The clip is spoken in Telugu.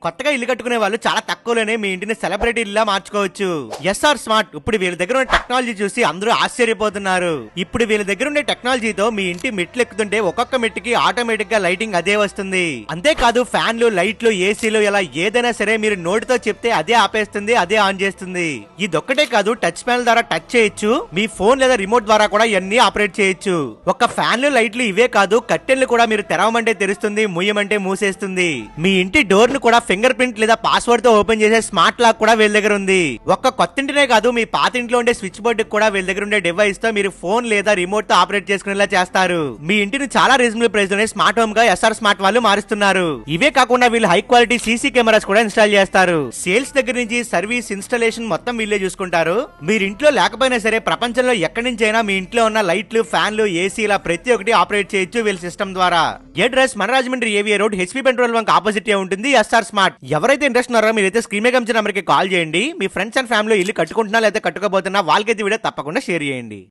కొత్తగా ఇల్లు కట్టుకునే వాళ్ళు చాలా తక్కువలోనే మీ ఇంటిని సెలబ్రిటీ ఇల్లా మార్చుకోవచ్చు. ఎస్ఆర్ స్మార్ట్ ఇప్పుడు వీళ్ళ దగ్గర ఉన్న టెక్నాలజీ చూసి అందరూ ఆశ్చర్యపోతున్నారు. ఇప్పుడు వీళ్ళ దగ్గర ఉండే టెక్నాలజీతో మీ ఇంటి మెట్లు ఎక్కుతుంటే ఒక్కొక్క మెట్టుకి ఆటోమేటిక్ గా లైటింగ్ అదే వస్తుంది. అంతేకాదు ఫ్యాన్లు, లైట్లు, ఏసీలు ఇలా ఏదైనా సరే మీరు నోటితో చెప్తే అదే ఆపేస్తుంది, అదే ఆన్ చేస్తుంది. ఇదొక్కటే కాదు, టచ్ ప్యానల్ ద్వారా టచ్ చేయొచ్చు. మీ ఫోన్ లేదా రిమోట్ ద్వారా కూడా ఇవన్నీ ఆపరేట్ చేయొచ్చు. ఒక్క ఫ్యాన్లు, లైట్లు ఇవే కాదు, కట్టెలు కూడా మీరు తెరవమంటే తెరుస్తుంది, మూయమంటే మూసేస్తుంది. మీ ఇంటి డోర్ ను కూడా ఫింగర్ ప్రింట్ లేదా పాస్వర్డ్ తో ఓపెన్ చేసే స్మార్ట్ లాక్ కూడా వీళ్ళ దగ్గర ఉంది. ఒక్క కొత్త ఇంటినే కాదు, మీ పాత ఇంట్లో ఉండే స్విచ్ బోర్డు కూడా వీళ్ళ దగ్గర ఉండే డివైస్ తో మీరు ఫోన్ లేదా రిమోట్ తో ఆపరేట్ చేసుకునేలా చేస్తారు. మీ ఇంటిని చాలా రీజనబుల్ ప్రైస్ లోనే స్మార్ట్ హోమ్ గా ఎస్ఆర్ స్మార్ట్ వాళ్ళు మారుస్తున్నారు. ఇవే కాకుండా వీళ్ళు హై క్వాలిటీ సీసీ కెమెరాస్ కూడా ఇన్స్టాల్ చేస్తారు. సేల్స్ దగ్గర నుంచి సర్వీస్, ఇన్స్టాలేషన్ మొత్తం వీళ్ళే చూసుకుంటారు. మీరు ఇంట్లో లేకపోయినా సరే ప్రపంచంలో ఎక్కడి నుంచి అయినా మీ ఇంట్లో ఉన్న లైట్లు, ఫ్యాన్లు, ఏసీ ఇలా ప్రతి ఒక్కటి ఆపరేట్ చేయొచ్చు వీళ్ళ సిస్టమ్ ద్వారా. అడ్రస్ మన Rajahmundry ఏవిఏ road, HP petrol bunk opposite ఉంటుంది ఎస్ఆర్ స్మార్ట్. ఎవరైతే ఇంట్రెస్ట్ ఉన్నారో మీరైతే స్క్రీన్ మీద కనిపించిన నెంబర్కి కాల్ చేయండి. మీ ఫ్రెండ్స్ అండ్ ఫ్యామిలీ ఇల్లు కట్టుకుంటున్నా లేదా కట్టుకోబోతున్నా వాళ్ళకైతే వీడియో తప్పకుండా షేర్ చేయండి.